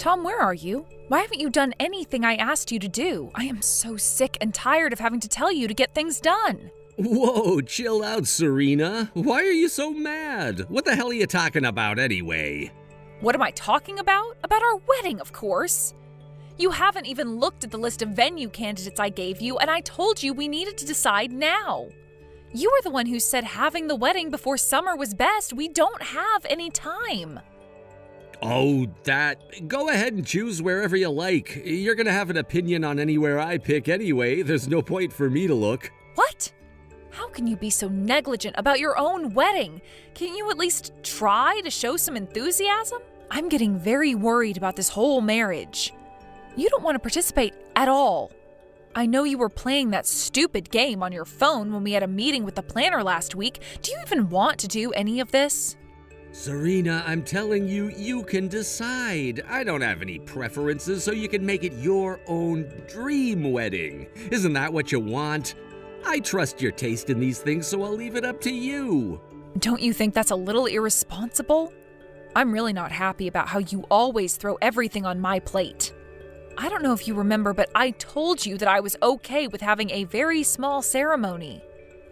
Tom, where are you? Why haven't you done anything I asked you to do? I am so sick and tired of having to tell you to get things done. Whoa, chill out, Serena. Why are you so mad? What the hell are you talking about anyway? What am I talking about? About our wedding, of course. You haven't even looked at the list of venue candidates I gave you, and I told you we needed to decide now. You were the one who said having the wedding before summer was best. We don't have any time. Oh, that. Go ahead and choose wherever you like. You're gonna have an opinion on anywhere I pick anyway. There's no point for me to look. What? How can you be so negligent about your own wedding? Can't you at least try to show some enthusiasm? I'm getting very worried about this whole marriage. You don't want to participate at all. I know you were playing that stupid game on your phone when we had a meeting with the planner last week. Do you even want to do any of this? Serena, I'm telling you, you can decide. I don't have any preferences, so you can make it your own dream wedding. Isn't that what you want? I trust your taste in these things, so I'll leave it up to you. Don't you think that's a little irresponsible? I'm really not happy about how you always throw everything on my plate. I don't know if you remember, but I told you that I was okay with having a very small ceremony.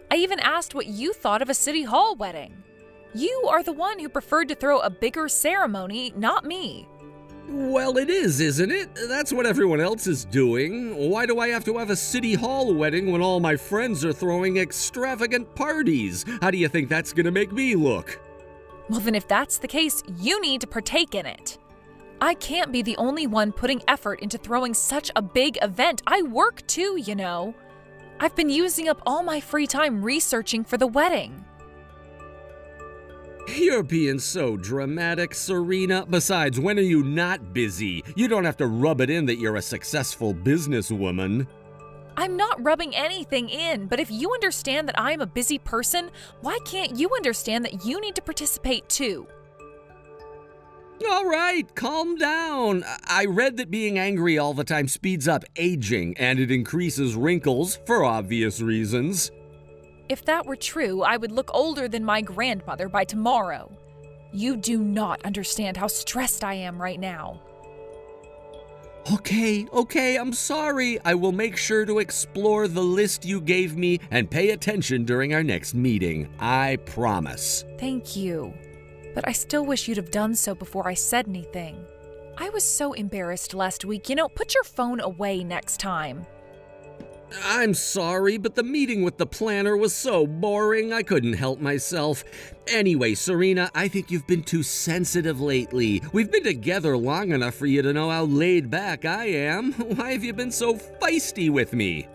I even asked what you thought of a city hall wedding. You are the one who preferred to throw a bigger ceremony, not me. Well, it is, isn't it? That's what everyone else is doing. Why do I have to have a city hall wedding when all my friends are throwing extravagant parties? How do you think that's gonna make me look? Well, then if that's the case, you need to partake in it. I can't be the only one putting effort into throwing such a big event. I work too, you know. I've been using up all my free time researching for the wedding. You're being so dramatic, Serena. Besides, when are you not busy? You don't have to rub it in that you're a successful businesswoman. I'm not rubbing anything in, but if you understand that I'm a busy person, why can't you understand that you need to participate too? All right, calm down. I read that being angry all the time speeds up aging, and it increases wrinkles for obvious reasons. If that were true, I would look older than my grandmother by tomorrow. You do not understand how stressed I am right now. Okay, I'm sorry. I will make sure to explore the list you gave me and pay attention during our next meeting. I promise. Thank you. But I still wish you'd have done so before I said anything. I was so embarrassed last week. Put your phone away next time. I'm sorry, but the meeting with the planner was so boring I couldn't help myself. Anyway, Serena, I think you've been too sensitive lately. We've been together long enough for you to know how laid back I am. Why have you been so feisty with me?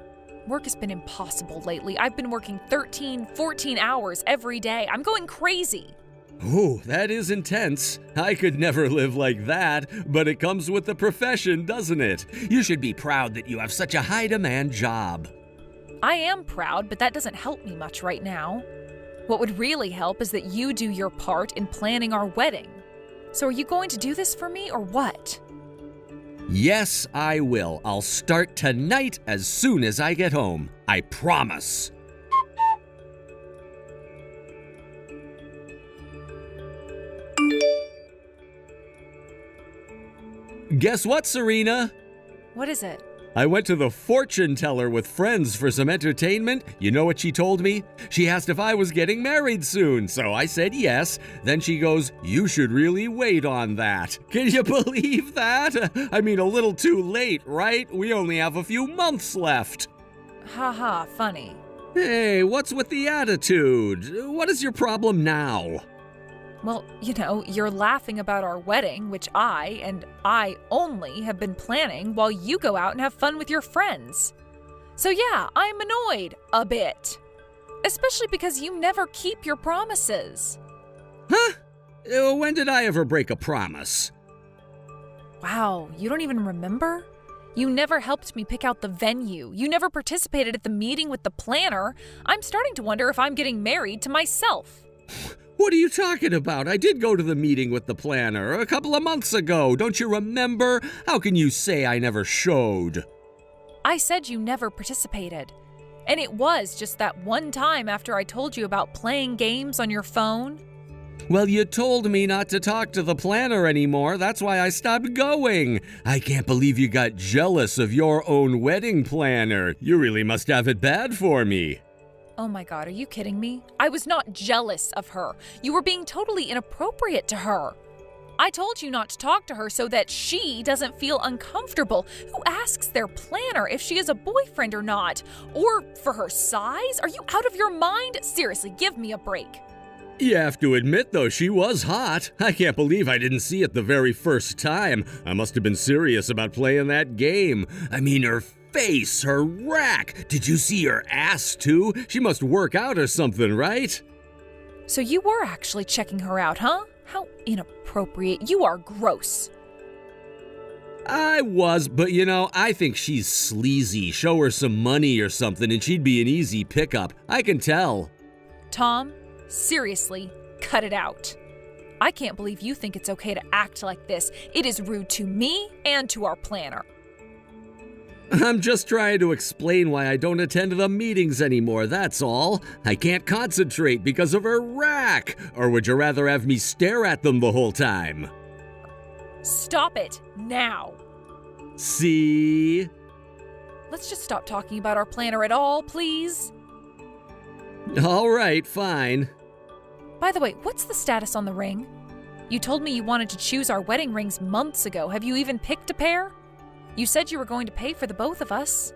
Work has been impossible lately. I've been working 13, 14 hours every day. I'm going crazy. Oh, that is intense. I could never live like that, but it comes with the profession, doesn't it? You should be proud that you have such a high-demand job. I am proud, but that doesn't help me much right now. What would really help is that you do your part in planning our wedding. So are you going to do this for me or what? Yes, I will. I'll start tonight as soon as I get home. I promise. Guess what, Serena? What is it? I went to the fortune teller with friends for some entertainment. You know what she told me? She asked if I was getting married soon, so I said yes. Then she goes, "You should really wait on that." Can you believe that? I mean, a little too late, right? We only have a few months left. Haha, funny. Hey, what's with the attitude? What is your problem now? Well, you're laughing about our wedding, which I only have been planning while you go out and have fun with your friends. So yeah, I'm annoyed a bit. Especially because you never keep your promises. Huh? When did I ever break a promise? Wow, you don't even remember? You never helped me pick out the venue. You never participated at the meeting with the planner. I'm starting to wonder if I'm getting married to myself. What are you talking about? I did go to the meeting with the planner a couple of months ago. Don't you remember? How can you say I never showed? I said you never participated. And it was just that one time after I told you about playing games on your phone. Well, you told me not to talk to the planner anymore. That's why I stopped going. I can't believe you got jealous of your own wedding planner. You really must have it bad for me. Oh my God, are you kidding me? I was not jealous of her. You were being totally inappropriate to her. I told you not to talk to her so that she doesn't feel uncomfortable. Who asks their planner if she has a boyfriend or not? Or for her size? Are you out of your mind? Seriously, give me a break. You have to admit, though, she was hot. I can't believe I didn't see it the very first time. I must have been serious about playing that game. I mean, her face, her rack. Did you see her ass, too? She must work out or something, right? So you were actually checking her out, huh? How inappropriate. You are gross. I was, but I think she's sleazy. Show her some money or something and she'd be an easy pickup. I can tell. Tom, seriously, cut it out. I can't believe you think it's okay to act like this. It is rude to me and to our planner. I'm just trying to explain why I don't attend the meetings anymore, that's all. I can't concentrate because of her rack. Or would you rather have me stare at them the whole time? Stop it, now. See? Let's just stop talking about our planner at all, please. All right, fine. By the way, what's the status on the ring? You told me you wanted to choose our wedding rings months ago. Have you even picked a pair? You said you were going to pay for the both of us.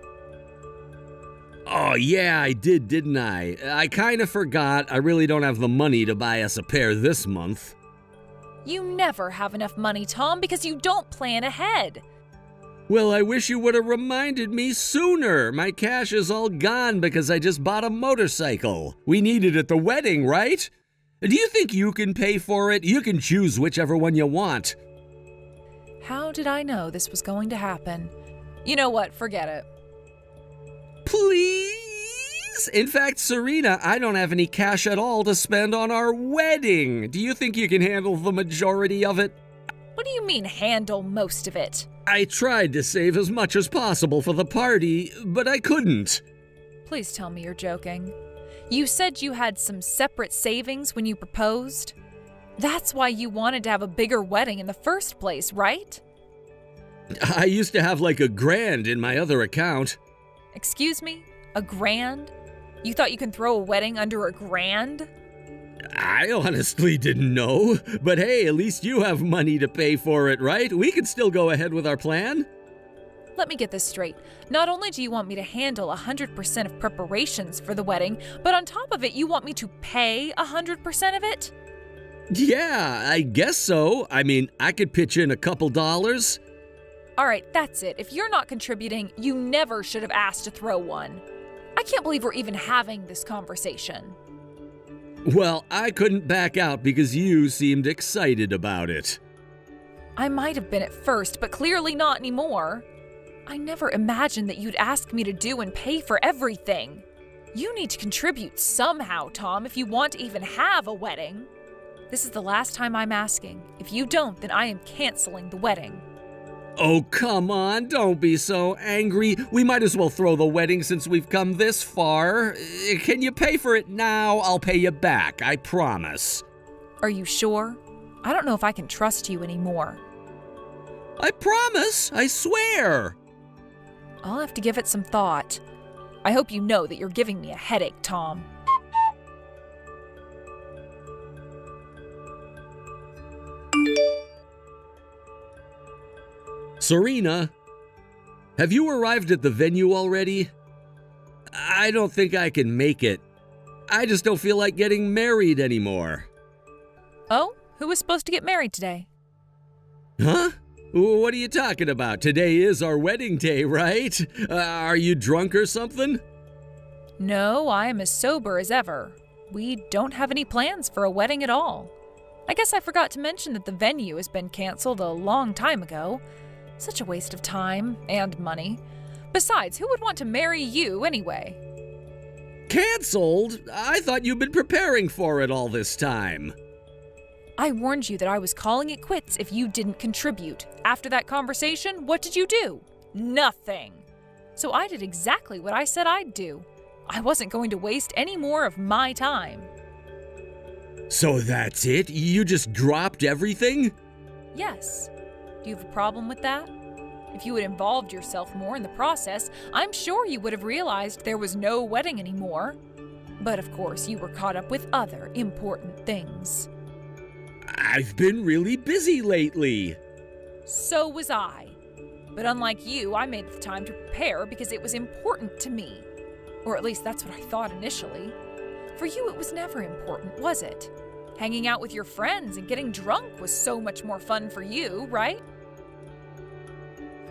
Oh, yeah, I did, didn't I? I kind of forgot. I really don't have the money to buy us a pair this month. You never have enough money, Tom, because you don't plan ahead. Well, I wish you would have reminded me sooner. My cash is all gone because I just bought a motorcycle. We need it at the wedding, right? Do you think you can pay for it? You can choose whichever one you want. How did I know this was going to happen? You know what? Forget it. Please? In fact, Serena, I don't have any cash at all to spend on our wedding. Do you think you can handle the majority of it? What do you mean, handle most of it? I tried to save as much as possible for the party, but I couldn't. Please tell me you're joking. You said you had some separate savings when you proposed? That's why you wanted to have a bigger wedding in the first place, right? I used to have like $1,000 in my other account. Excuse me? $1,000? You thought you can throw a wedding under $1,000? I honestly didn't know. But hey, at least you have money to pay for it, right? We could still go ahead with our plan. Let me get this straight. Not only do you want me to handle 100% of preparations for the wedding, but on top of it, you want me to pay 100% of it? Yeah, I guess so. I mean, I could pitch in a couple dollars. All right, that's it. If you're not contributing, you never should have asked to throw one. I can't believe we're even having this conversation. Well, I couldn't back out because you seemed excited about it. I might have been at first, but clearly not anymore. I never imagined that you'd ask me to do and pay for everything. You need to contribute somehow, Tom, if you want to even have a wedding. This is the last time I'm asking. If you don't, then I am canceling the wedding. Oh, come on, don't be so angry. We might as well throw the wedding since we've come this far. Can you pay for it now? I'll pay you back, I promise. Are you sure? I don't know if I can trust you anymore. I promise, I swear. I'll have to give it some thought. I hope you know that you're giving me a headache, Tom. Serena, have you arrived at the venue already? I don't think I can make it. I just don't feel like getting married anymore. Oh, who was supposed to get married today? Huh? What are you talking about? Today is our wedding day, right? Are you drunk or something? No, I am as sober as ever. We don't have any plans for a wedding at all. I guess I forgot to mention that the venue has been canceled a long time ago. Such a waste of time and money. Besides, who would want to marry you anyway? Canceled? I thought you'd been preparing for it all this time. I warned you that I was calling it quits if you didn't contribute. After that conversation, what did you do? Nothing. So I did exactly what I said I'd do. I wasn't going to waste any more of my time. So that's it? You just dropped everything? Yes. Do you have a problem with that? If you had involved yourself more in the process, I'm sure you would have realized there was no wedding anymore. But of course, you were caught up with other important things. I've been really busy lately. So was I. But unlike you, I made the time to prepare because it was important to me. Or at least that's what I thought initially. For you, it was never important, was it? Hanging out with your friends and getting drunk was so much more fun for you, right?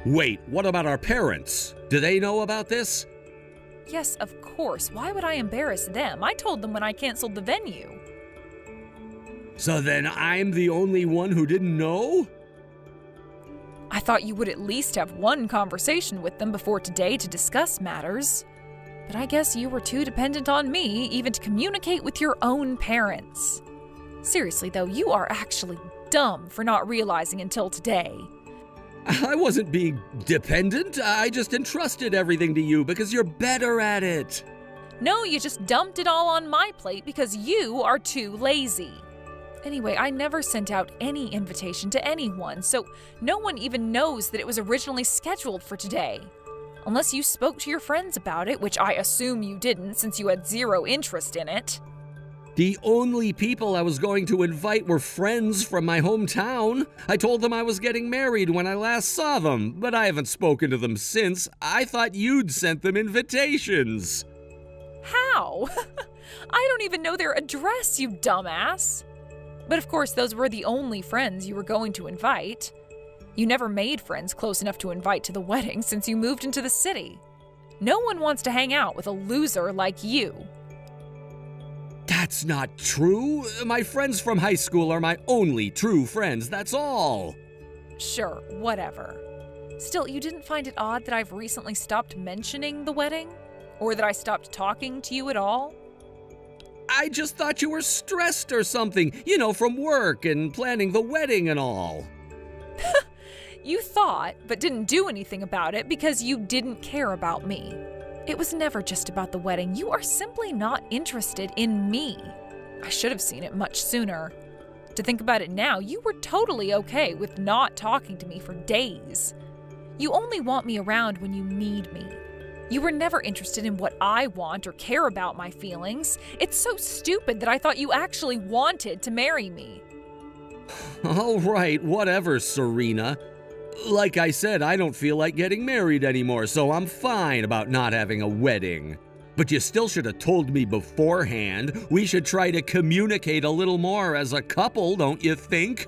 Wait, what about our parents? Do they know about this? Yes, of course. Why would I embarrass them? I told them when I canceled the venue. So then I'm the only one who didn't know? I thought you would at least have one conversation with them before today to discuss matters. But I guess you were too dependent on me even to communicate with your own parents. Seriously though, you are actually dumb for not realizing until today. I wasn't being dependent. I just entrusted everything to you because you're better at it. No, you just dumped it all on my plate because you are too lazy. Anyway, I never sent out any invitation to anyone, so no one even knows that it was originally scheduled for today. Unless you spoke to your friends about it, which I assume you didn't since you had zero interest in it. The only people I was going to invite were friends from my hometown. I told them I was getting married when I last saw them, but I haven't spoken to them since. I thought you'd sent them invitations. How? I don't even know their address, you dumbass. But of course, those were the only friends you were going to invite. You never made friends close enough to invite to the wedding since you moved into the city. No one wants to hang out with a loser like you. That's not true. My friends from high school are my only true friends, that's all. Sure, whatever. Still, you didn't find it odd that I've recently stopped mentioning the wedding? Or that I stopped talking to you at all? I just thought you were stressed or something, from work and planning the wedding and all. You thought, but didn't do anything about it because you didn't care about me. It was never just about the wedding. You are simply not interested in me. I should have seen it much sooner. To think about it now, you were totally okay with not talking to me for days. You only want me around when you need me. You were never interested in what I want or care about my feelings. It's so stupid that I thought you actually wanted to marry me. All right, whatever, Serena. Like I said, I don't feel like getting married anymore, so I'm fine about not having a wedding. But you still should have told me beforehand. We should try to communicate a little more as a couple, don't you think?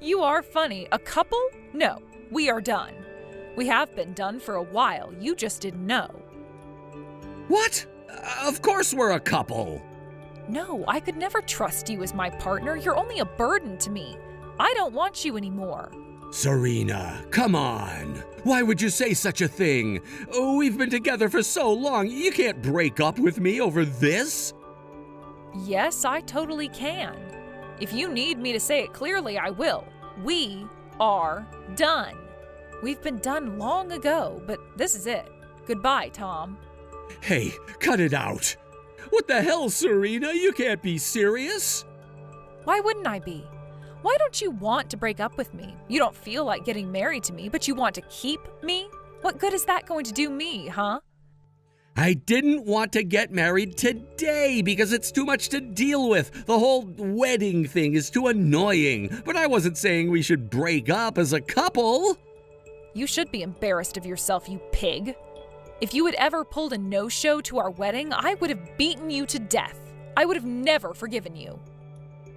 You are funny. A couple? No, we are done. We have been done for a while. You just didn't know. What? Of course we're a couple. No, I could never trust you as my partner. You're only a burden to me. I don't want you anymore. Serena, come on. Why would you say such a thing? Oh, we've been together for so long. You can't break up with me over this. Yes, I totally can. If you need me to say it clearly, I will. We are done. We've been done long ago, but this is it. Goodbye, Tom. Hey, cut it out. What the hell, Serena? You can't be serious. Why wouldn't I be? Why don't you want to break up with me? You don't feel like getting married to me, but you want to keep me? What good is that going to do me, huh? I didn't want to get married today because it's too much to deal with. The whole wedding thing is too annoying. But I wasn't saying we should break up as a couple. You should be embarrassed of yourself, you pig. If you had ever pulled a no-show to our wedding, I would have beaten you to death. I would have never forgiven you.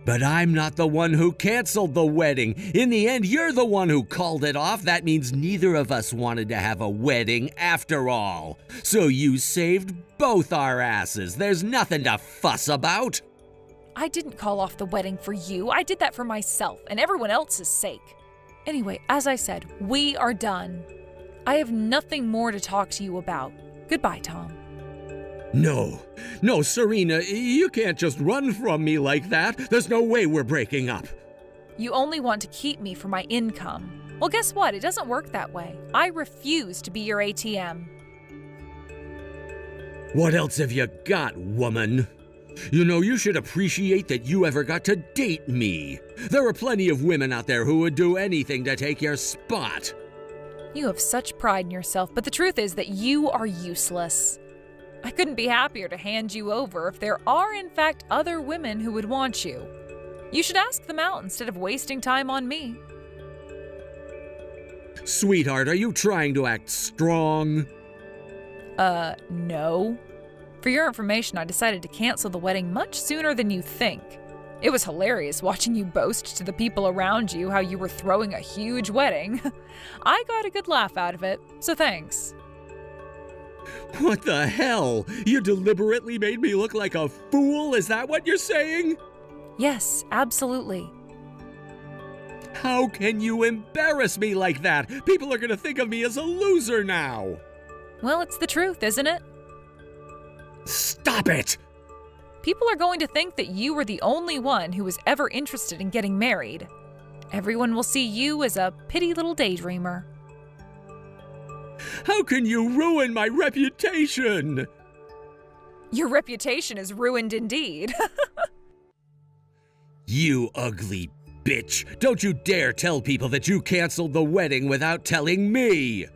But I'm not the one who canceled the wedding. In the end, you're the one who called it off. That means neither of us wanted to have a wedding after all. So you saved both our asses. There's nothing to fuss about. I didn't call off the wedding for you. I did that for myself and everyone else's sake. Anyway, as I said, we are done. I have nothing more to talk to you about. Goodbye, Tom. No, Serena, you can't just run from me like that. There's no way we're breaking up. You only want to keep me for my income. Well, guess what? It doesn't work that way. I refuse to be your ATM. What else have you got, woman? You know, you should appreciate that you ever got to date me. There are plenty of women out there who would do anything to take your spot. You have such pride in yourself, but the truth is that you are useless. I couldn't be happier to hand you over if there are, in fact, other women who would want you. You should ask them out instead of wasting time on me. Sweetheart, are you trying to act strong? No. For your information, I decided to cancel the wedding much sooner than you think. It was hilarious watching you boast to the people around you how you were throwing a huge wedding. I got a good laugh out of it, so thanks. What the hell? You deliberately made me look like a fool? Is that what you're saying? Yes, absolutely. How can you embarrass me like that? People are gonna think of me as a loser now. Well, it's the truth, isn't it? Stop it! People are going to think that you were the only one who was ever interested in getting married. Everyone will see you as a pitty little daydreamer. How can you ruin my reputation? Your reputation is ruined indeed. You ugly bitch. Don't you dare tell people that you canceled the wedding without telling me.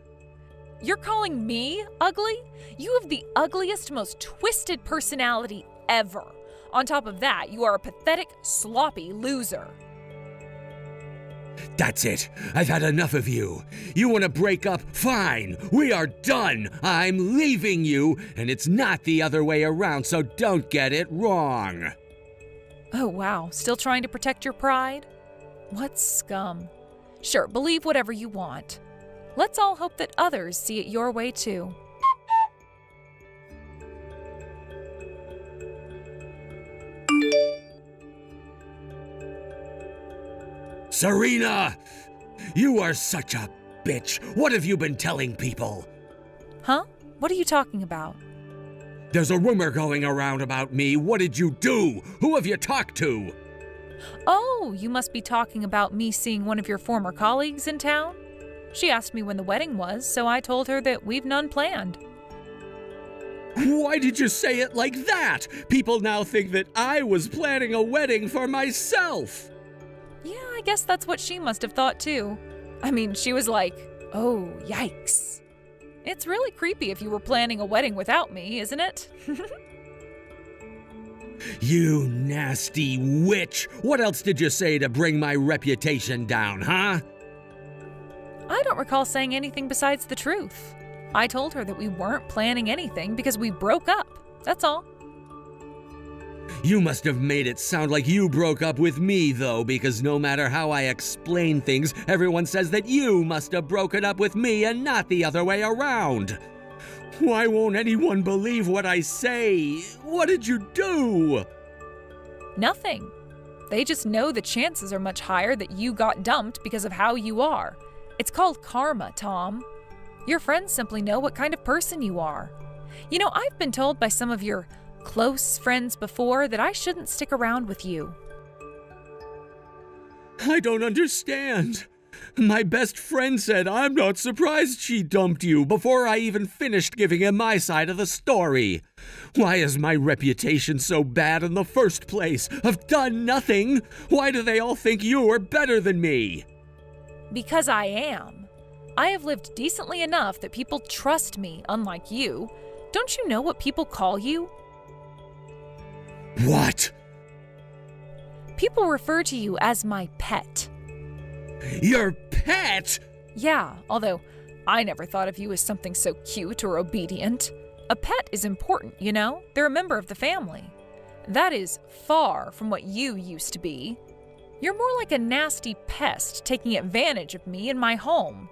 You're calling me ugly? You have the ugliest, most twisted personality ever. On top of that, you are a pathetic, sloppy loser. That's it. I've had enough of you. You want to break up? Fine. We are done. I'm leaving you, and it's not the other way around, so don't get it wrong. Oh, wow. Still trying to protect your pride? What scum. Sure, believe whatever you want. Let's all hope that others see it your way, too. Serena! You are such a bitch. What have you been telling people? Huh? What are you talking about? There's a rumor going around about me. What did you do? Who have you talked to? Oh, you must be talking about me seeing one of your former colleagues in town? She asked me when the wedding was, so I told her that we've none planned. Why did you say it like that? People now think that I was planning a wedding for myself. Yeah, I guess that's what she must have thought too. I mean, she was like, oh, yikes. It's really creepy if you were planning a wedding without me, isn't it? You nasty witch! What else did you say to bring my reputation down, huh? I don't recall saying anything besides the truth. I told her that we weren't planning anything because we broke up. That's all. You must have made it sound like you broke up with me, though, because no matter how I explain things, everyone says that you must have broken up with me and not the other way around. Why won't anyone believe what I say? What did you do? Nothing. They just know the chances are much higher that you got dumped because of how you are. It's called karma, Tom. Your friends simply know what kind of person you are. You know, I've been told by some of your close friends before that I shouldn't stick around with you. I don't understand. My best friend said I'm not surprised she dumped you before I even finished giving him my side of the story. Why is my reputation so bad in the first place? I've done nothing. Why do they all think you're better than me? Because I am. I have lived decently enough that people trust me, unlike you. Don't you know what people call you? What? People refer to you as my pet. Your pet? Yeah, although I never thought of you as something so cute or obedient. A pet is important, you know? They're a member of the family. That is far from what you used to be. You're more like a nasty pest taking advantage of me and my home.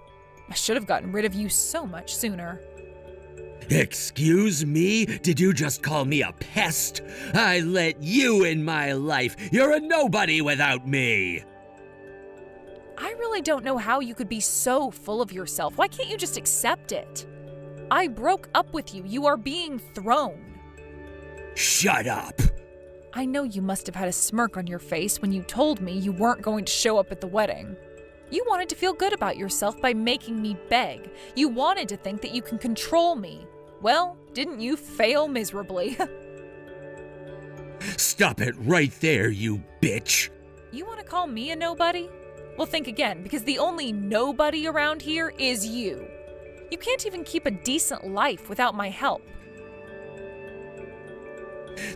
I should have gotten rid of you so much sooner. Excuse me? Did you just call me a pest? I let you in my life. You're a nobody without me. I really don't know how you could be so full of yourself. Why can't you just accept it? I broke up with you. You are being thrown. Shut up. I know you must have had a smirk on your face when you told me you weren't going to show up at the wedding. You wanted to feel good about yourself by making me beg. You wanted to think that you can control me. Well, didn't you fail miserably? Stop it right there, you bitch. You want to call me a nobody? Well, think again, because the only nobody around here is you. You can't even keep a decent life without my help.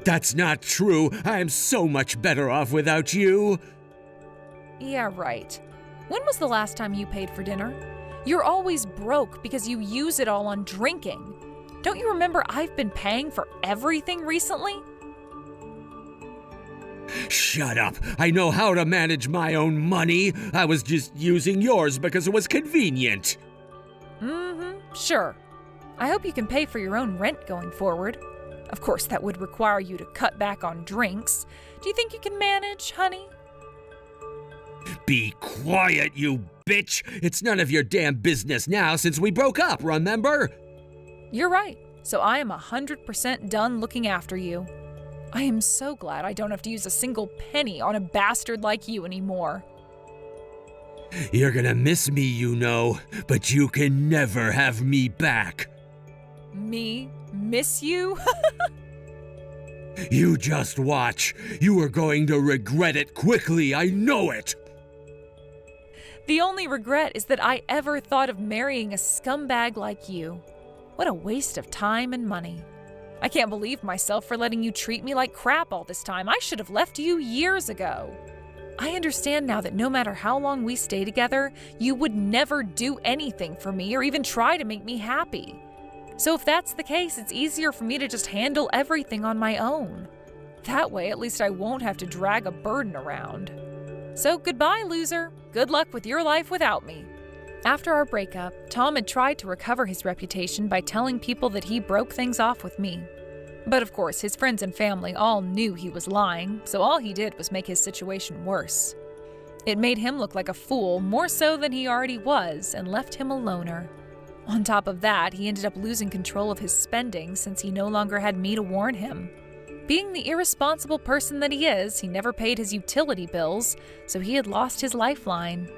That's not true. I'm so much better off without you. Yeah, right. When was the last time you paid for dinner? You're always broke because you use it all on drinking. Don't you remember I've been paying for everything recently? Shut up. I know how to manage my own money. I was just using yours because it was convenient. Sure. I hope you can pay for your own rent going forward. Of course, that would require you to cut back on drinks. Do you think you can manage, honey? Be quiet, you bitch. It's none of your damn business now since we broke up, remember? You're right. So I am 100% done looking after you. I am so glad I don't have to use a single penny on a bastard like you anymore. You're gonna miss me, you know, but you can never have me back. Me? Miss you? You just watch. You are going to regret it quickly, I know it. The only regret is that I ever thought of marrying a scumbag like you. What a waste of time and money. I can't believe myself for letting you treat me like crap all this time. I should have left you years ago. I understand now that no matter how long we stay together, you would never do anything for me or even try to make me happy. So if that's the case, it's easier for me to just handle everything on my own. That way, at least I won't have to drag a burden around. So goodbye, loser. Good luck with your life without me. After our breakup, Tom had tried to recover his reputation by telling people that he broke things off with me. But of course, his friends and family all knew he was lying, so all he did was make his situation worse. It made him look like a fool, more so than he already was, and left him a loner. On top of that, he ended up losing control of his spending since he no longer had me to warn him. Being the irresponsible person that he is, he never paid his utility bills, so he had lost his lifeline,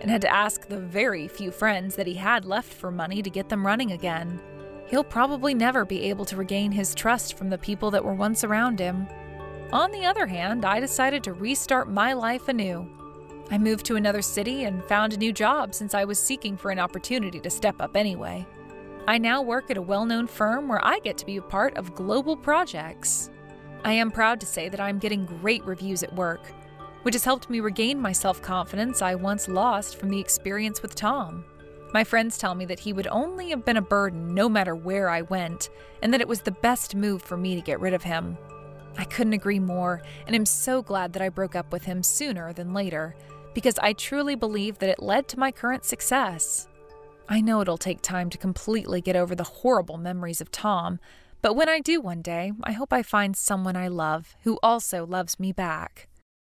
and had to ask the very few friends that he had left for money to get them running again. He'll probably never be able to regain his trust from the people that were once around him. On the other hand, I decided to restart my life anew. I moved to another city and found a new job since I was seeking for an opportunity to step up anyway. I now work at a well-known firm where I get to be a part of global projects. I am proud to say that I'm getting great reviews at work, which has helped me regain my self-confidence I once lost from the experience with Tom. My friends tell me that he would only have been a burden no matter where I went, and that it was the best move for me to get rid of him. I couldn't agree more, and am so glad that I broke up with him sooner than later, because I truly believe that it led to my current success. I know it'll take time to completely get over the horrible memories of Tom, but when I do one day, I hope I find someone I love who also loves me back.